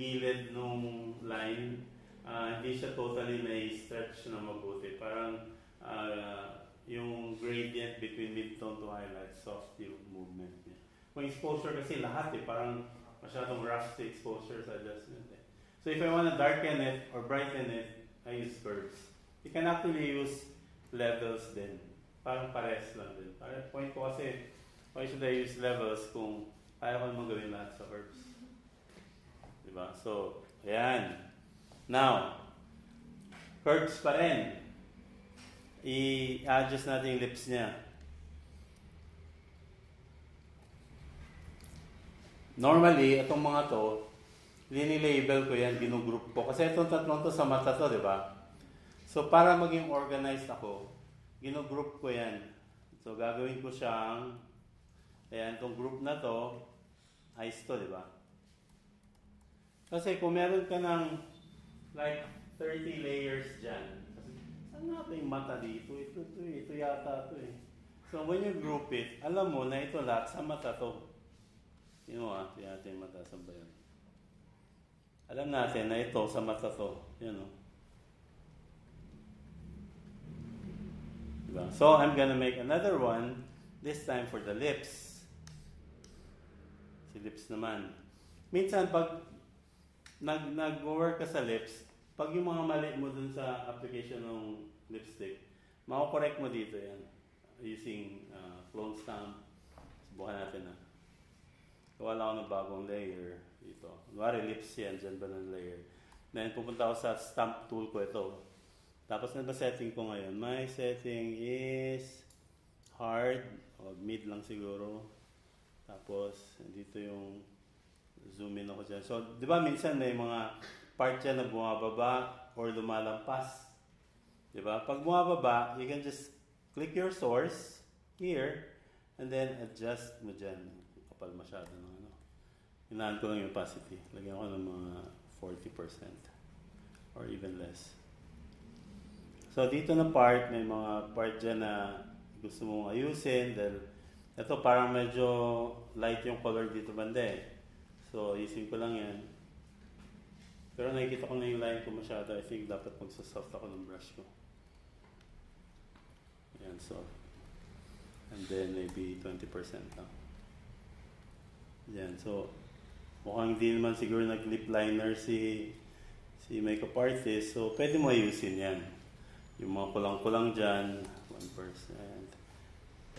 gilid nung line, hindi siya totally na-stretch na mabuti. Parang yung gradient between midtone to highlight, soft yung movement niya. Kung exposure kasi lahat parang masyadong rusty exposure sa adjustment So if I want to darken it or brighten it, I use curves. You can actually use levels din. Parang pares lang din. Point ko kasi, why should I use levels kung kaya ko naman gawin lahat sa curves? Diba? So, ayan. Now, curves pa rin. I-adjust natin yung lips niya. Normally, itong mga to, linilabel ko yan, ginugroup ko. Kasi itong tatlong to sa mata to, di ba? So, para maging organized ako, ginugroup ko yan. So, gagawin ko siyang, ayan, itong group na to, eyes to, di ba? Kasi kung meron ka ng, like, 30 layers dyan, saan nga ito yung mata dito? Ito yata ito eh. So, when you group it, alam mo na ito lahat sa mata to. Ito yata yung mata, saan ba yun? Alam natin na ito sa mata to. Yan o. Diba? So, I'm gonna make another one, this time for the lips. Si lips naman. Minsan, pag nag-work ka sa lips, pag yung mga mali mo dun sa application ng lipstick, makakorek mo dito yan. Using clone stamp. Subukan natin na. Wala ako ng bagong layer dito. Kunwari lips yan, dyan ba ng layer. Then pupunta ako sa stamp tool ko ito. Tapos na ba setting ko ngayon? My setting is hard o mid lang siguro. Tapos dito yung zoom in ako dyan. So, di ba minsan may mga part dyan na bumababa or lumalampas. Di ba? Pag bumababa, you can just click your source here and then adjust mo dyan. Kapal masyado ng Hinaan ko lang yung opacity. Lagyan ko ng mga 40% or even less. So, dito na part, may mga part dyan na gusto mong ayusin dahil ito parang medyo light yung color dito banda eh. So, ayusin ko lang yan. Pero nakikita ko na yung line ko masyado. I think dapat magsasoft ako ng brush ko. Ayan, so. And then maybe 20% lang. Ayan, so. Mukhang hindi naman siguro nag-lip liner si makeup artist. So, pwede mo ayusin yan. Yung mga kulang-kulang dyan, 1%.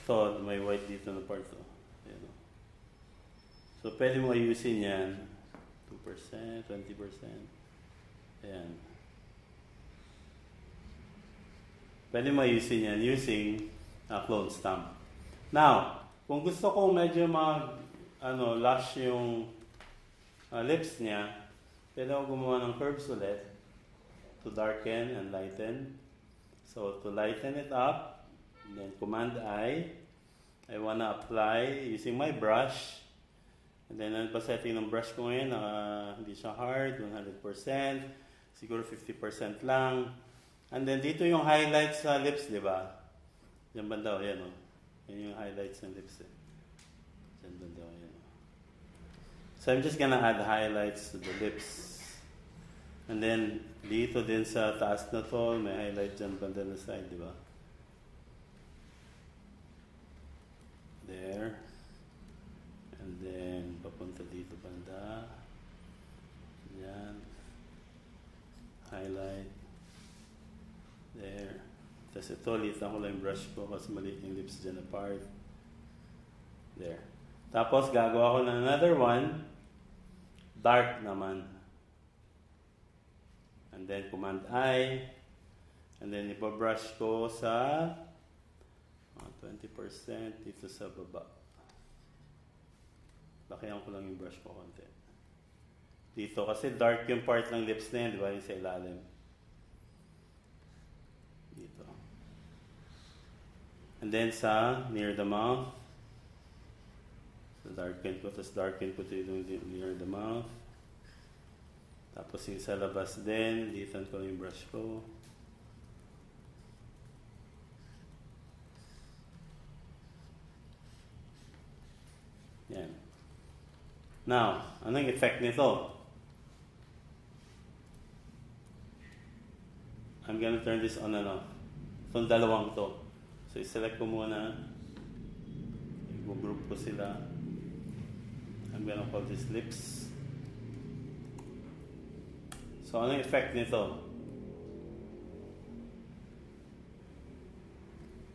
Ito, may white dito na part. Ayan. So, pwede mo ayusin yan. 2%, 20%. Ayan. Pwede mo ayusin yan using clone stamp. Now, kung gusto ko medyo lush yung lips niya, pwede ako gumawa ng curves ulit to darken and lighten. So, to lighten it up, then Command-I, I wanna apply using my brush. And then, ano pa setting ng brush ko ngayon? Hindi siya hard, 100%. Siguro 50% lang. And then, dito yung highlights sa lips, di ba? Diyan banda, yan o. Yan yung highlights ng lips eh. Diyan banda, yan. So I'm just gonna add highlights to the lips. And then, dito din sa taas na to, may highlight dyan banda na side, di ba? There. And then, papunta dito banda. Yan. Highlight. There. Tapos ito, litan ko lang yung brush ko kasi maliit yung lips dyan apart. There. Tapos, gagawa ko ng another one. Dark naman. And then, Command-I. And then, ipabrush ko sa 20% dito sa baba. Lakihan ko lang yung brush ko konti. Dito, kasi dark yung part ng lips na yan, di ba? Yung sa ilalim. Dito. And then, sa near the mouth. So, darken ko, tapos darken ko dito near the mouth. Tapos yung sa labas din, litan ko yung brush ko. Yan. Now, anong effect nito? gonna turn this on and off. Itong dalawang to. So, i-select ko muna. I-group ko sila. I'm gonna call this lips. So, ano yung effect nito?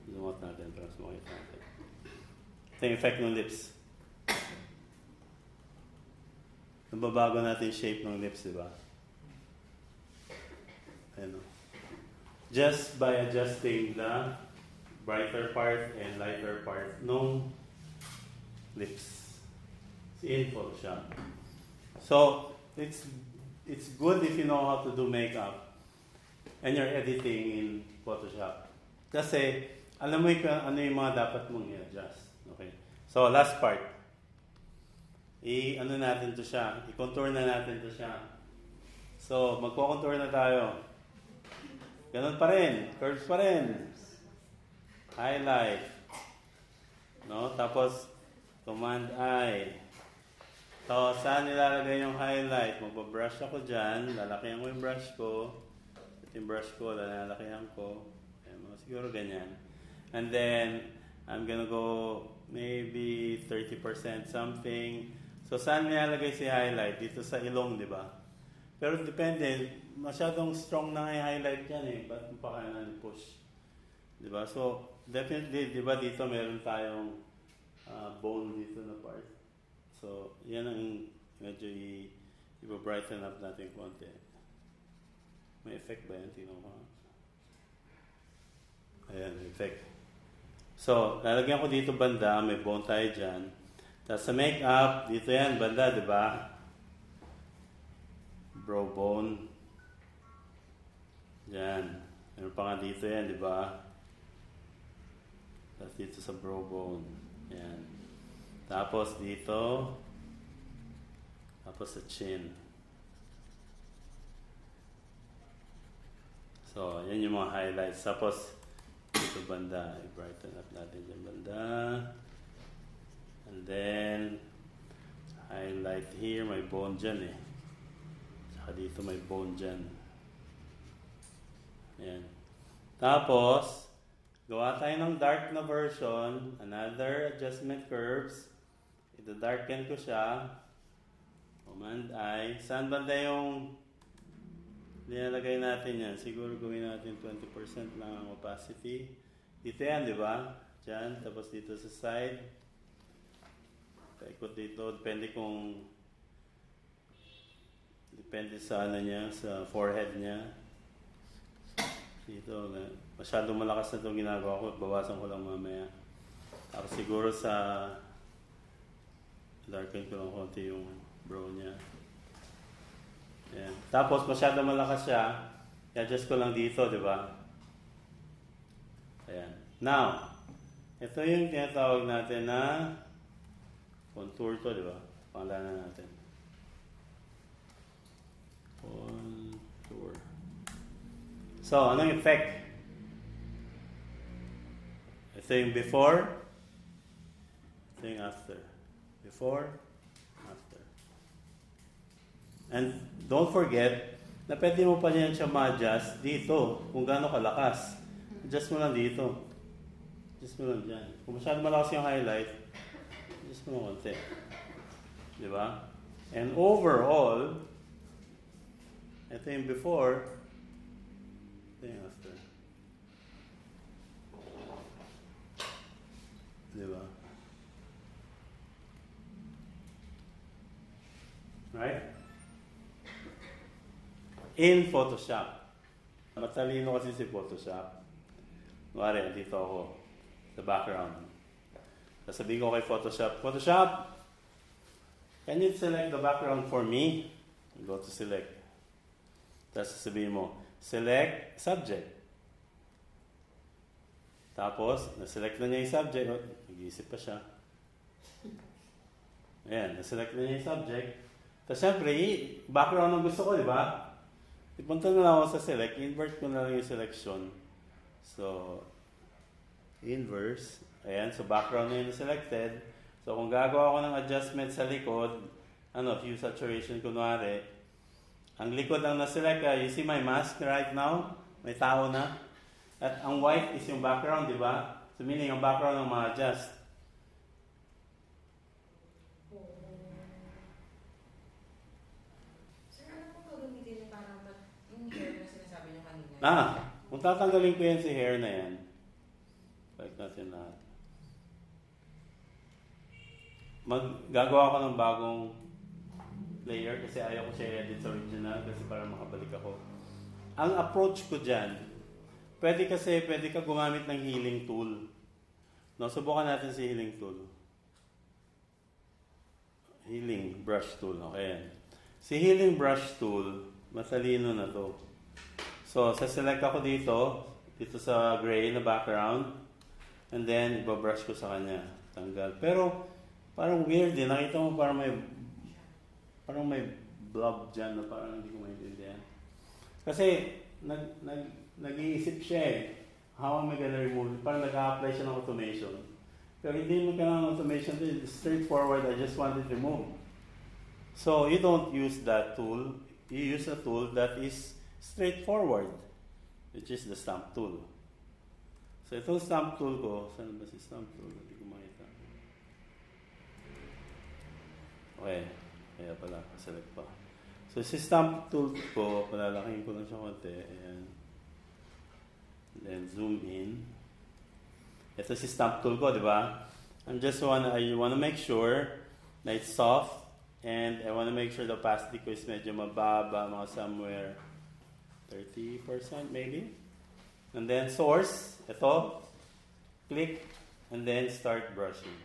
Zoom out natin para sa makita natin. Ito yung effect ng lips. Nababago natin yung shape ng lips, di ba? Ayan o. Just by adjusting the brighter part and lighter part ng lips. It's in Photoshop. So, it's good if you know how to do makeup and you're editing in Photoshop. Kasi, alam mo ano yung mga dapat mong i-adjust. Okay? So, last part. I-ano natin to siya. I-contour na natin to siya. So, magko-contour na tayo. Ganun pa rin. Curves pa rin. Highlight. No? Tapos, Command I. So, saan nilalagay yung highlight? Magbabrush ako dyan. Lalakihan ko yung brush ko. Ito yung brush ko. Lalakihan ko. Siguro ganyan. And then, I'm gonna go maybe 30% something. So, saan nilalagay si highlight? Dito sa ilong, di ba? Pero depende. Masyadong strong na yung highlight yan eh. Ba't mo pa kailangan push? Di ba? So, definitely, di ba dito meron tayong bone dito na part. So, yan ang medyo i-brighten up natin konti. May effect ba yan? Tingnan ko. Ayan, effect. So, lalagyan ko dito banda. May bone tayo dyan. Tapos sa makeup, dito yan, banda, di ba? Brow bone. Diyan. Meron pa nga dito yan, di ba? Tapos dito sa brow bone. Yan. Tapos dito. Tapos sa chin. So, yan yung mga highlights. Tapos, dito banda. I-brighten up natin yung banda. And then, highlight here. May bone dyan eh. Tsaka dito may bone dyan. Yan. Tapos, gawa tayo ng dark na version. Another adjustment curves. Ito-darken ko siya. Command I. Saan banda yung nilalagay natin yan? Siguro gawin natin 20% lang ang opacity. Dito yan, di ba? Diyan. Tapos dito sa side. Paikot dito. Depende sa ano niya, sa forehead niya. Dito, masyadong malakas na itong ginagawa ko. Bawasan ko lang mamaya. Tapos siguro sa darken ko lang konti yung brow niya. Ayan. Tapos masyadong malakas siya. I-adjust ko lang dito, di ba? Ayan. Now, ito yung tinatawag natin na contour to, di ba? Pangalanan natin. Contour. So, anong effect? Ito yung before. Ito yung after. Before, after. And don't forget na pwede mo pa yan siya ma-adjust dito kung gaano kalakas. Adjust mo lang dito. Adjust mo lang dyan. Kung masyado malakas yung highlight, adjust mo lang konti. Di ba? And overall, ito yung before, ito yung after. Di ba? Right? In Photoshop. Matalino kasi si Photoshop. Kunwari, dito ako sa background. Sasabihin ko kay Photoshop, Photoshop, can you select the background for me? Go to select. Tapos sasabihin mo, select subject. Tapos, naselect na niya yung subject. Oh, nag-iisip pa siya. Ayan, naselect na niya yung subject. Tapos syempre, background ang gusto ko, di ba? Ipunta na lang ako sa select. Invert ko na lang yung selection. So, inverse. Ayan, so background na yung selected. So, kung gagawa ko ng adjustment sa likod, hue saturation kunwari, ang likod ang na-select, you see my mask right now? May tao na. At ang white is yung background, di ba? So meaning, ang background ng ma-adjust. Sir, ano pong gagamitin niyo para yung hair na sinasabi niyo kanina? Kung tatanggalin ko yan si hair na yan, balik natin lahat. Gagawa ko ng bagong layer kasi ayaw ko siya edit sa original kasi para makabalik ako. Ang approach ko dyan, pwede ka gumamit ng healing tool. No, subukan natin si healing tool. Healing brush tool, okay. Si healing brush tool, matalino na to. So, sa-select ako dito sa gray na background, and then ibabrush ko sa kanya. Tanggal. Pero, parang weird din. Nakita mo parang may blob dyan na parang hindi ko maintindihan. Kasi, nag-iisip siya eh. How am I gonna remove it? Parang nag-a-apply siya ng automation. Pero hindi mo kailangan ng automation. It's straightforward. I just want it removed. So, you don't use that tool. You use a tool that is straightforward, which is the stamp tool. So, itong stamp tool ko, saan ba si stamp tool? Hindi ko makita. Okay. Kaya pala, select pa. So, si stamp tool ko, palalaking ko lang siya konti. Ayan. Then, zoom in. Ito si stamp tool ko, di ba? I wanna make sure na it's soft. And I wanna make sure the opacity ko is medyo mababa, mga somewhere 30% maybe. And then, source. Ito. Click. And then, start brushing.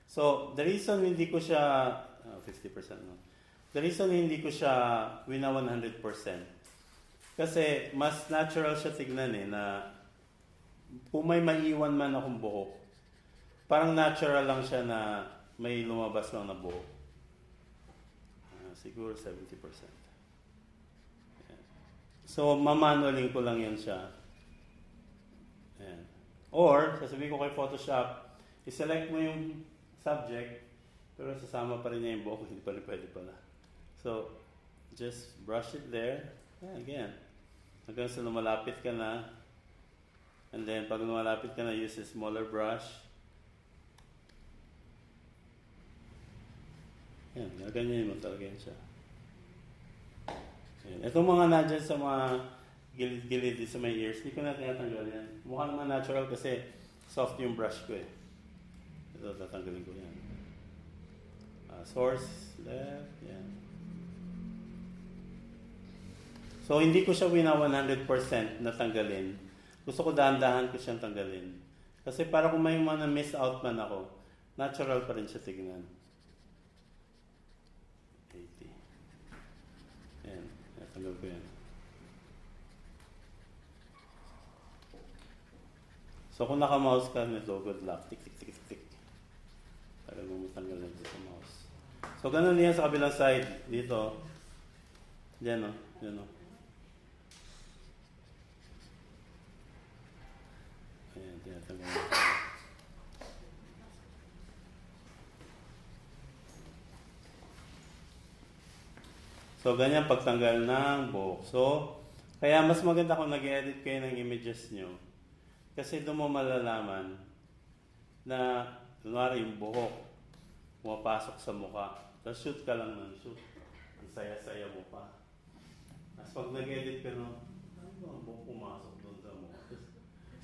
So, the reason hindi ko siya 50% no. The reason hindi ko siya wina 100% kasi mas natural siya tignan na kung may maiwan man akong buhok, parang natural lang siya na may lumabas lang na buhok. Siguro 70%. Ayan. So, mamanualing ko lang yan siya. Ayan. Or, sasabihin ko kay Photoshop, i-select mo yung subject, pero sasama pa rin niya yung buhok, hindi pa rin pwede pala. So, just brush it there. Yeah, again. Hanggang sa lumalapit ka na. And then, pag lumalapit ka na, use a smaller brush. Yan, ganyan mo talaga yan siya. Yan. Itong mga nandyan sa mga gilid-gilid sa my ears, hindi ko na tinatanggal yan. Mukha naman natural kasi soft yung brush ko eh. Ito, tatanggalin ko yan. Source, left, yan. So, hindi ko siya wina 100% na tanggalin. Gusto ko dahan-dahan ko siyang tanggalin. Kasi para kung may mga miss out man ako, natural pa rin siya tignan. 80. Yan. Natanggal ko yan. So, kung naka-mouse ka nito, good luck. Tik, tik, tik, tik, tik. Tagal mo matanggal na dito sa mouse. So, ganun yan sa kabilang side. Dito. Diyan o. Diyan o. Ayan, tinatanggal mo. So, ganyan pagtanggal ng buhok. So, kaya mas maganda kung nag-edit kayo ng images nyo. Kasi doon mo malalaman na, kunwari yung buhok, pumapasok sa mukha. Tapos shoot ka lang ng shoot. Ang saya-saya mo pa. Tapos pag nag-edit ka no, ano ba ang buhok pumasok doon sa mukha?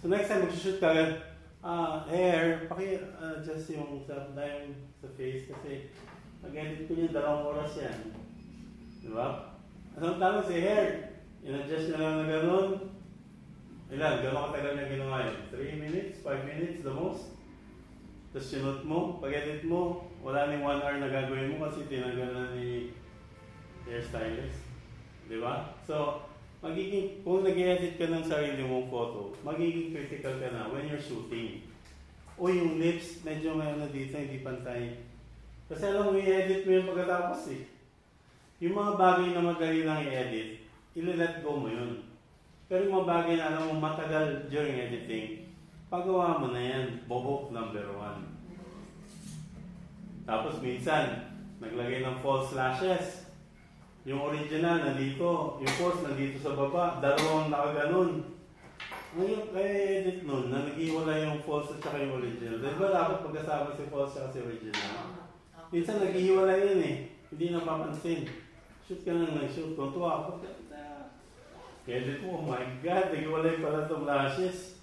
So next time mag-shoot ka, hair, paki-adjust yung sa face kasi nag-edit ko yung 2 oras yan. Diba? Anong tama si hair? In-adjust nyo lang na gano'n. Ilan? Gano'n katagal niya ginawa yun? 3 minutes? 5 minutes? The most? Tapos sinut mo, pag-edit mo, wala nang 1 hour na gagawin mo kasi tinanggal na ni hairstylist. Di ba? So, kung nag-edit ka ng sarili mong photo, magiging critical ka na when you're shooting. O yung lips, medyo may ano dito, hindi pantay. Kasi alam mo, i-edit mo yung pagkatapos eh. Yung mga bagay na madali lang i-edit, i-let go mo yun. Pero yung mga bagay na alam mo matagal during editing, pagawa mo na yan, buhok number 1. Tapos minsan, naglagay ng false lashes. Yung original nandito, yung post nandito sa baba, dalawang nakaganon. Ngayon, kaya edit nun, na nag-iwala yung false at saka yung original. Di ba dapat pagkasama si false at si original? Minsan nag-iwala yun eh. Hindi napapansin. Shoot ka nang nag-shoot. Tuntua ako. Edit mo, oh my God, nag-iwalay pala itong lashes.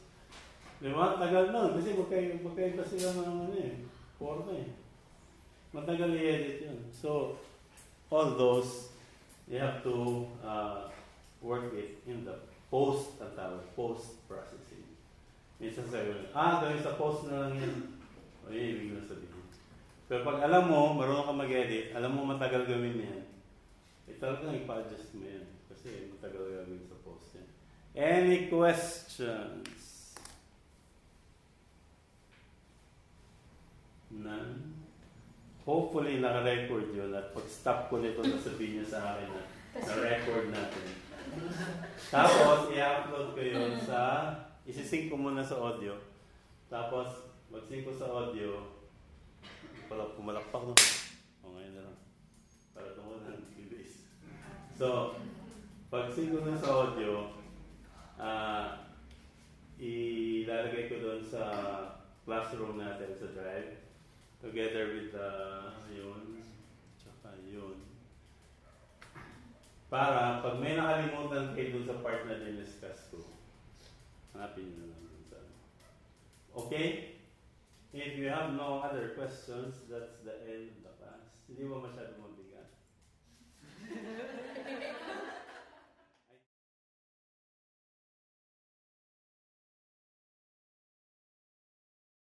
Di ba? Tagal nun. Kasi magkaiba sila ng ano eh. Forma eh. Matagal i-edit yun. So, all those, you have to work it in the post-processing. Minsan sabi mo, gawin sa post na lang yan. O yun, ibig na sabihin. Pero pag alam mo, marunong ka mag-edit, alam mo matagal gawin yan, talagang ipa-adjust mo yan. Kasi matagal gawin sa post yan. Any questions? None? Hopefully, naka-record yun at pag-stop ko nito, nasabihin niya sa akin na na-record natin. Tapos, i-upload ko yun sa, isi-sync ko muna sa audio. Tapos, mag-sync ko sa audio, pumalakpak no? O, ngayon na lang. Para tungkol ng base. So, pag-sync ko na sa audio, ilalagay ko doon sa classroom natin sa Drive. Together with yun, tsaka yun. Para, pag may nakalimutan kayo dun sa part na diniscuss ko, hanapin nyo lang dun sa okay? If you have no other questions, that's the end of the class. Hindi ba masyado mabigat?